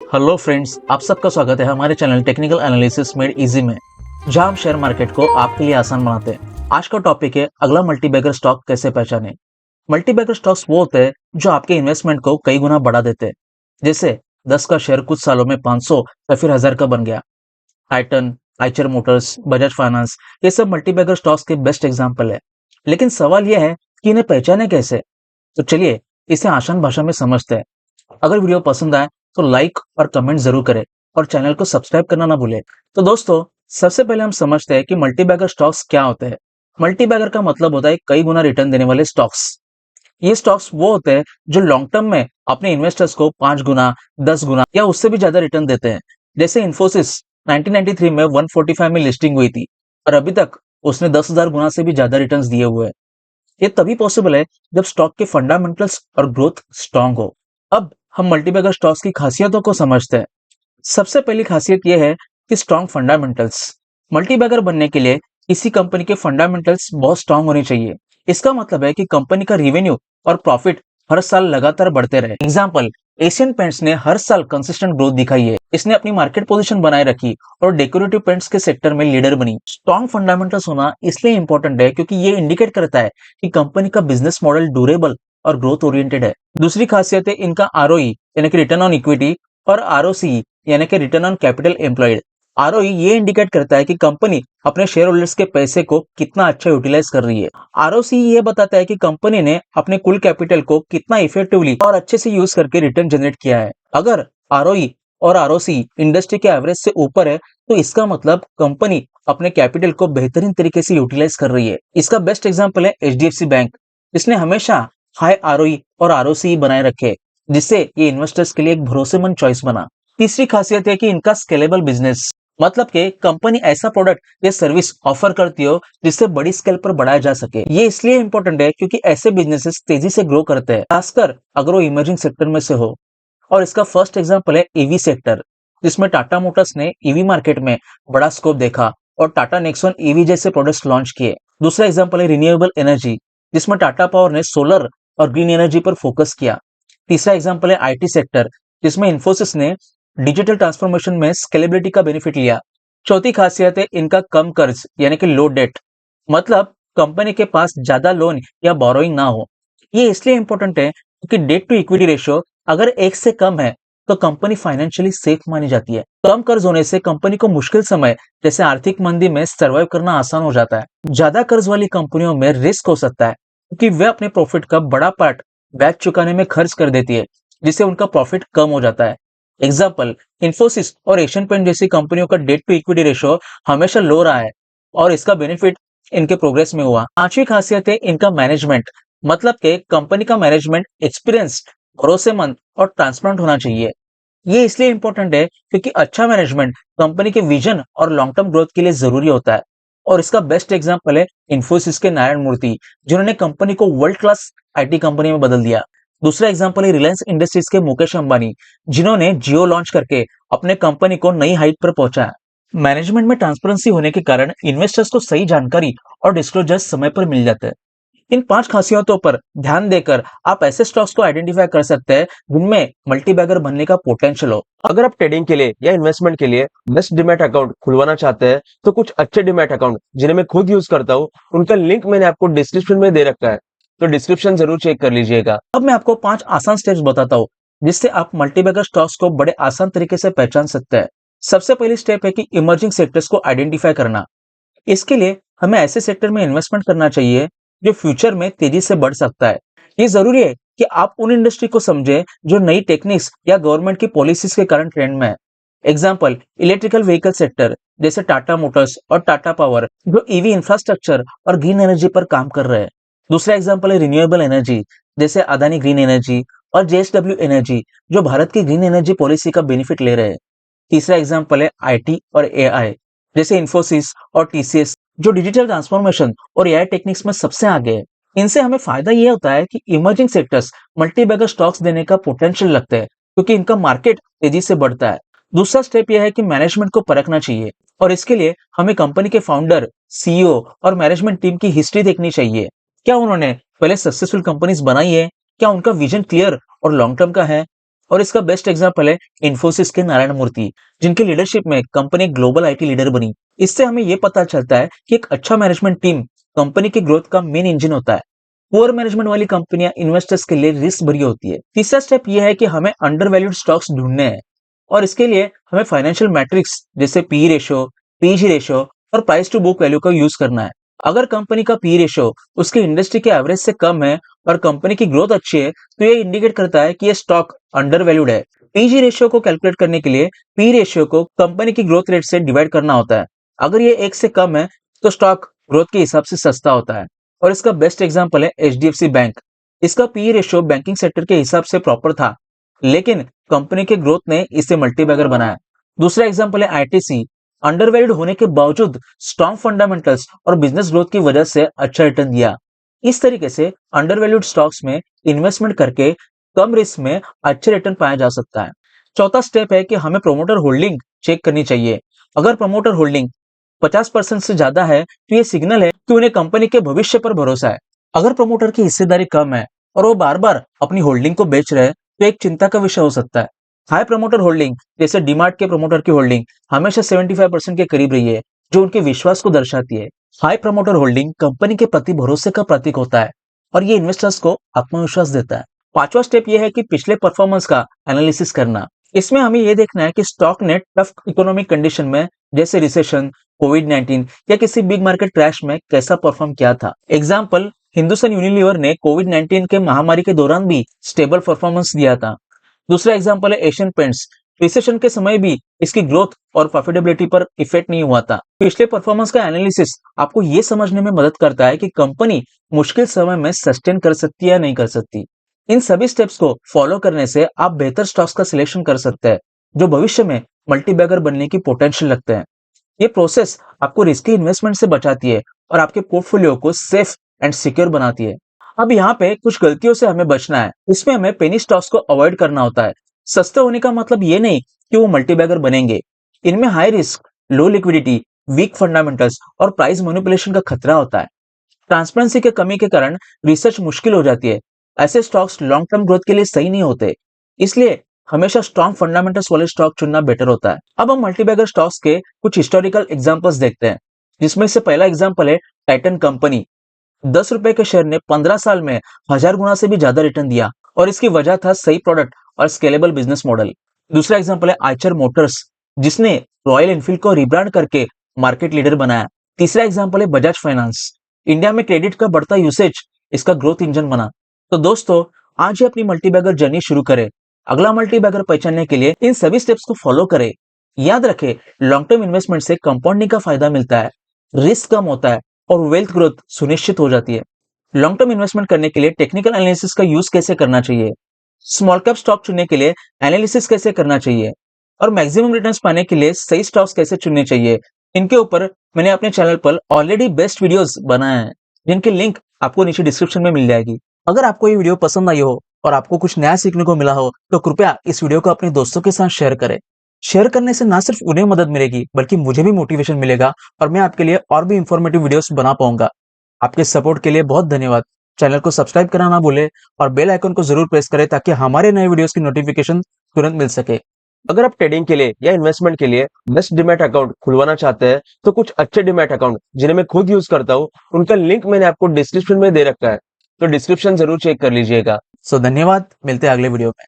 Hello friends, आप सबका स्वागत है हमारे channel technical analysis made easy में, जहां हम शेयर मार्केट को आपके लिए आसान बनाते हैं। आज का टॉपिक है अगला मल्टीबैगर स्टॉक कैसे पहचाने। मल्टीबैगर स्टॉक्स वो होते हैं जो आपके इन्वेस्टमेंट को कई गुना बढ़ा देते हैं। जैसे 10 का शेयर कुछ सालों में 500 या फिर 1000 का बन गया। Titan, Eicher Motors, Bajaj finance, ये सब मल्टीबैगर स्टॉक्स के बेस्ट एग्जाम्पल है। लेकिन सवाल यह है कि इन्हें पहचाने कैसे। तो चलिए इसे आसान भाषा में समझते हैं। अगर वीडियो पसंद आए तो लाइक और कमेंट जरूर करें और चैनल को सब्सक्राइब करना ना भूलें। तो दोस्तों, सबसे पहले हम समझते हैं कि मल्टीबैगर स्टॉक्स क्या होते हैं। मल्टीबैगर का मतलब होता है कई गुना रिटर्न देने वाले स्टॉक्स। ये स्टॉक्स वो होते हैं जो लॉन्ग टर्म में अपने इन्वेस्टर्स को 5 गुना, 10 गुना या उससे भी ज्यादा रिटर्न देते हैं। जैसे इन्फोसिस 1993 में 145 में लिस्टिंग हुई थी और अभी तक उसने 10,000 गुना से भी ज्यादा रिटर्न दिए हुए हैं। ये तभी पॉसिबल है जब स्टॉक के फंडामेंटल्स और ग्रोथ स्ट्रांग हो। अब हम मल्टीबैगर स्टॉक्स की खासियतों को समझते हैं। सबसे पहली खासियत यह है कि स्ट्रांग फंडामेंटल्स। मल्टीबैगर बनने के लिए किसी कंपनी के फंडामेंटल्स बहुत स्ट्रांग होने चाहिए। इसका मतलब है कि कंपनी का रेवेन्यू और प्रॉफिट हर साल लगातार बढ़ते रहे। एग्जाम्पल, एशियन पेंट्स ने हर साल कंसिस्टेंट ग्रोथ दिखाई है। इसने अपनी मार्केट पोजीशन बनाए रखी और डेकोरेटिव पेंट्स के सेक्टर में लीडर बनी। स्ट्रांग फंडामेंटल्स होना इसलिए इंपॉर्टेंट है क्योंकि ये इंडिकेट करता है कि कंपनी का बिजनेस मॉडल ड्यूरेबल और ग्रोथ ओरिएंटेड है। दूसरी खासियत है इनका आरओई यानी कि रिटर्न ऑन इक्विटी और आरओसी यानी कि return on capital employed. ROE ये इंडिकेट करता है कि कंपनी अपने शेयर होल्डर्स के पैसे को कितना अच्छा यूटिलाइज कर रही है। आरओसी ये बताता है कि कंपनी ने अपने कुल कैपिटल को कितना इफेक्टिवली और अच्छे से यूज करके रिटर्न जनरेट किया है। अगर आरओई और आरओसी इंडस्ट्री के एवरेज से ऊपर है तो इसका मतलब कंपनी अपने कैपिटल को बेहतरीन तरीके से यूटिलाइज कर रही है। इसका बेस्ट एग्जांपल है एचडीएफसी बैंक। इसने हमेशा हाई आरओई और आरओसी बनाए रखे, जिससे ये इन्वेस्टर्स के लिए एक भरोसेमंद चॉइस बना। तीसरी खासियत है कि इनका स्केलेबल बिजनेस, मतलब कि कंपनी ऐसा प्रोडक्ट या सर्विस ऑफर करती हो जिससे बड़ी स्केल पर बढ़ाया जा सके। ये इसलिए इंपॉर्टेंट है क्योंकि ऐसे बिजनेसेस तेजी से ग्रो करते हैं, खासकर अगर वो इमर्जिंग सेक्टर में से हो। और इसका फर्स्ट एग्जांपल है ईवी सेक्टर, जिसमें टाटा मोटर्स ने ईवी मार्केट में बड़ा स्कोप देखा और टाटा नेक्सॉन ईवी जैसे प्रोडक्ट्स लॉन्च किए। दूसरा एग्जांपल है रिन्यूएबल एनर्जी, जिसमें टाटा पावर ने सोलर और ग्रीन एनर्जी पर फोकस किया। तीसरा एग्जांपल है आईटी सेक्टर, जिसमें इन्फोसिस ने डिजिटल ट्रांसफॉर्मेशन में स्केलेबिलिटी का बेनिफिट लिया। चौथी खासियत है इनका कम कर्ज यानी कि लो डेट, मतलब कंपनी के पास ज्यादा लोन या बोरोइंग ना हो। ये इसलिए इंपॉर्टेंट है क्योंकि डेट टू इक्विटी रेशियो अगर 1 से कम है तो कंपनी फाइनेंशियली सेफ मानी जाती है। कम कर्ज होने से कंपनी को मुश्किल समय जैसे आर्थिक मंदी में सर्वाइव करना आसान हो जाता है। ज्यादा कर्ज वाली कंपनियों में रिस्क हो सकता है क्योंकि वे अपने प्रॉफिट का बड़ा पार्ट ब्याज चुकाने में खर्च कर देती है, जिससे उनका प्रॉफिट कम हो जाता है। एग्जाम्पल, इन्फोसिस और एशियन पेंट जैसी कंपनियों का डेट टू इक्विटी रेशियो हमेशा लो रहा है और इसका बेनिफिट इनके प्रोग्रेस में हुआ। पांचवी खासियत है इनका मैनेजमेंट, मतलब कि कंपनी का मैनेजमेंट एक्सपीरियंस्ड, भरोसेमंद और ट्रांसपेरेंट होना चाहिए। ये इसलिए इंपॉर्टेंट है क्योंकि अच्छा मैनेजमेंट कंपनी के विजन और लॉन्ग टर्म ग्रोथ के लिए जरूरी होता है। और इसका बेस्ट एग्जांपल है इन्फोसिस के नारायण मूर्ति, जिन्होंने कंपनी को वर्ल्ड क्लास आईटी कंपनी में बदल दिया। दूसरा एग्जांपल है रिलायंस इंडस्ट्रीज के मुकेश अंबानी, जिन्होंने जियो लॉन्च करके अपने कंपनी को नई हाइट पर पहुंचाया। मैनेजमेंट में ट्रांसपेरेंसी होने के कारण इन्वेस्टर्स को सही जानकारी और डिस्क्लोजर्स समय पर मिल जाते हैं। इन 5 खासियतों पर ध्यान देकर आप ऐसे स्टॉक्स को आइडेंटिफाई कर सकते हैं जिनमें मल्टीबैगर बनने का पोटेंशियल हो। अगर आप ट्रेडिंग के लिए या इन्वेस्टमेंट के लिए बेस्ट डिमैट अकाउंट खुलवाना चाहते हैं तो कुछ अच्छे डिमैट अकाउंट जिन्हें मैं खुद यूज करता हूँ, उनका लिंक मैंने आपको डिस्क्रिप्शन में दे रखा है, तो डिस्क्रिप्शन जरूर चेक कर लीजिएगा। अब मैं आपको 5 आसान स्टेप्स बताता हूँ जिससे आप मल्टीबैगर स्टॉक्स को बड़े आसान तरीके से पहचान सकते हैं। सबसे पहली स्टेप है कि इमर्जिंग सेक्टर्स को आइडेंटिफाई करना। इसके लिए हमें ऐसे सेक्टर में इन्वेस्टमेंट करना चाहिए जो फ्यूचर में तेजी से बढ़ सकता है। ये जरूरी है कि आप उन इंडस्ट्री को समझें जो नई टेक्निक्स या गवर्नमेंट की पॉलिसीज के कारण ट्रेंड में है। एग्जाम्पल, इलेक्ट्रिकल व्हीकल सेक्टर जैसे टाटा मोटर्स और टाटा पावर, जो ईवी इंफ्रास्ट्रक्चर और ग्रीन एनर्जी पर काम कर रहे हैं। दूसरा एग्जाम्पल है रिन्यूएबल एनर्जी, जैसे अदानी ग्रीन एनर्जी और जेएसडब्ल्यू एनर्जी, जो भारत की ग्रीन एनर्जी पॉलिसी का बेनिफिट ले रहे हैं। तीसरा एग्जाम्पल है आईटी और एआई, जैसे इन्फोसिस और टीसीएस, जो डिजिटल ट्रांसफॉर्मेशन और एआई टेक्निक्स में सबसे आगे है। इनसे हमें फायदा यह होता है कि इमर्जिंग सेक्टर्स मल्टीबैगर स्टॉक्स देने का पोटेंशियल लगता है क्योंकि इनका मार्केट तेजी से बढ़ता है। दूसरा स्टेप यह है कि मैनेजमेंट को परखना चाहिए और इसके लिए हमें कंपनी के फाउंडर, सीईओ और मैनेजमेंट टीम की हिस्ट्री देखनी चाहिए। क्या उन्होंने पहले सक्सेसफुल कंपनीज बनाई है? क्या उनका विजन क्लियर और लॉन्ग टर्म का है? और इसका बेस्ट एग्जांपल है इन्फोसिस के नारायण मूर्ति, जिनकी लीडरशिप में कंपनी ग्लोबल आईटी लीडर बनी। इससे हमें ये पता चलता है कि एक अच्छा मैनेजमेंट टीम कंपनी की ग्रोथ का मेन इंजन होता है। पुअर मैनेजमेंट वाली कंपनियां इन्वेस्टर्स के लिए रिस्क भरी होती है। तीसरा स्टेप यह है कि हमें अंडरवैल्यूड स्टॉक्स ढूंढने हैं और इसके लिए हमें फाइनेंशियल मैट्रिक्स जैसे पी रेशो, पीजी रेशो और प्राइस टू बुक वैल्यू का यूज करना है। अगर कंपनी का पी रेशो उसकी इंडस्ट्री के एवरेज से कम है और कंपनी की ग्रोथ अच्छी है, तो ये इंडिकेट करता है कि ये स्टॉक अंडरवैल्यूड है। पीजी रेशियो को कैलकुलेट करने के लिए पी रेशियो को कंपनी की ग्रोथ रेट से डिवाइड करना होता है। अगर ये 1 से कम है तो स्टॉक ग्रोथ के हिसाब से सस्ता होता है। और इसका बेस्ट एग्जांपल है एचडीएफसी बैंक। इसका पी रेशियो बैंकिंग सेक्टर के हिसाब से प्रॉपर था, लेकिन कंपनी के ग्रोथ ने इसे मल्टीबैगर बनाया। दूसरा एग्जांपल है आईटीसी। अंडरवैल्यूड होने के बावजूद स्ट्रॉन्ग फंडामेंटल्स और बिजनेस ग्रोथ की वजह से अच्छा रिटर्न दिया। इस तरीके से अंडरवैल्यूड स्टॉक्स में इन्वेस्टमेंट करके कम रिस्क में अच्छे रिटर्न पाया जा सकता है। चौथा स्टेप है कि हमें प्रमोटर होल्डिंग चेक करनी चाहिए। अगर प्रमोटर होल्डिंग 50% से ज्यादा है तो ये सिग्नल है कि उन्हें कंपनी के भविष्य पर भरोसा है। अगर प्रमोटर की हिस्सेदारी कम है और वो बार बार अपनी होल्डिंग को बेच रहे हैं तो एक चिंता का विषय हो सकता है। हाई प्रमोटर होल्डिंग जैसे डीमार्ट के प्रमोटर की होल्डिंग हमेशा 75% के करीब रही है, जो उनके विश्वास को दर्शाती है। हाई प्रमोटर होल्डिंग कंपनी के प्रति भरोसे का प्रतीक होता है और ये इन्वेस्टर्स को आत्मविश्वास देता है। पांचवा स्टेप यह है कि पिछले परफॉर्मेंस का एनालिसिस करना। इसमें हमें यह देखना है कि स्टॉक ने टफ इकोनॉमिक कंडीशन में जैसे रिसेशन, कोविड-19 या किसी बिग मार्केट क्रैश में कैसा परफॉर्म किया था। एग्जाम्पल, हिंदुस्तान यूनिलीवर ने कोविड-19 के महामारी के दौरान भी स्टेबल परफॉर्मेंस दिया था। दूसरा एग्जाम्पल है एशियन पेंट्स। रिसेशन के समय भी इसकी ग्रोथ और प्रॉफिटेबिलिटी पर इफेक्ट नहीं हुआ था। पिछले परफॉर्मेंस का एनालिसिस आपको ये समझने में मदद करता है कि कंपनी मुश्किल समय में सस्टेन कर सकती है या नहीं कर सकती। इन सभी स्टेप्स को फॉलो करने से आप बेहतर स्टॉक्स का सिलेक्शन कर सकते हैं, जो भविष्य में मल्टीबैगर बनने की पोटेंशियल रखते हैं। ये प्रोसेस आपको रिस्की इन्वेस्टमेंट से बचाती है और आपके पोर्टफोलियो को सेफ एंड सिक्योर बनाती है। अब यहाँ पे कुछ गलतियों से हमें बचना है। इसमें हमें पेनी स्टॉक्स को अवॉइड करना होता है। सस्ते होने का मतलब ये नहीं कि वो मल्टीबैगर बनेंगे। इनमें हाई रिस्क, लो लिक्विडिटी, वीक फंडामेंटल्स और प्राइस मैनिपुलेशन का खतरा होता है। ट्रांसपेरेंसी के कमी के कारण रिसर्च मुश्किल हो जाती है। ऐसे स्टॉक्स लॉन्ग टर्म ग्रोथ के लिए सही नहीं होते, इसलिए हमेशा स्ट्रॉन्ग फंडामेंटल्स वाले स्टॉक चुनना बेटर होता है। अब हम मल्टीबैगर स्टॉक्स के कुछ हिस्टोरिकल एग्जांपल्स देखते हैं, जिसमें से पहला एग्जांपल है टाइटन कंपनी। 10 रुपए के शेयर ने 15 साल में 1000 गुना से भी ज्यादा रिटर्न दिया और इसकी वजह था सही प्रोडक्ट और स्केलेबल बिजनेस मॉडल। दूसरा एग्जांपल है आइचर मोटर्स, जिसने रॉयल एनफील्ड को रिब्रांड करके मार्केट लीडर बनाया। तीसरा एग्जांपल है बजाज फाइनेंस। इंडिया में क्रेडिट का बढ़ता यूसेज इसका ग्रोथ इंजन बना। तो दोस्तों, आज ही अपनी मल्टीबैगर जर्नी शुरू करें। अगला मल्टीबैगर पहचानने के लिए इन सभी स्टेप्स को फॉलो करें। याद रखें, लॉन्ग टर्म इन्वेस्टमेंट से कंपाउंडिंग का फायदा मिलता है, रिस्क कम होता है और वेल्थ ग्रोथ सुनिश्चित हो जाती है। लॉन्ग टर्म इन्वेस्टमेंट करने के लिए टेक्निकल एनालिसिस का यूज कैसे करना चाहिए, स्मॉल कैप स्टॉक चुनने के लिए एनालिसिस कैसे करना चाहिए और मैक्सिमम रिटर्न्स पाने के लिए सही स्टॉक्स कैसे चुनने चाहिए, इनके ऊपर मैंने अपने चैनल पर ऑलरेडी बेस्ट वीडियोस बनाए हैं, जिनकी लिंक आपको नीचे डिस्क्रिप्शन में मिल जाएगी। अगर आपको ये वीडियो पसंद आई हो और आपको कुछ नया सीखने को मिला हो, तो कृपया इस वीडियो को अपने दोस्तों के साथ शेयर करें। शेयर करने से ना सिर्फ उन्हें मदद मिलेगी, बल्कि मुझे भी मोटिवेशन मिलेगा और मैं आपके लिए और भी इंफॉर्मेटिव वीडियोस बना पाऊंगा। आपके सपोर्ट के लिए बहुत धन्यवाद। चैनल को सब्सक्राइब करना ना भूलें और बेल आइकन को जरूर प्रेस करें ताकि हमारे नए वीडियोस की नोटिफिकेशन तुरंत मिल सके। अगर आप ट्रेडिंग के लिए या इन्वेस्टमेंट के लिए बेस्ट डिमैट अकाउंट खुलवाना चाहते हैं, तो कुछ अच्छे डिमैट अकाउंट जिन्हें मैं खुद यूज करता हूँ, उनका लिंक मैंने आपको डिस्क्रिप्शन में दे रखा है, तो डिस्क्रिप्शन जरूर चेक कर लीजिएगा। धन्यवाद, मिलते हैं अगले वीडियो में।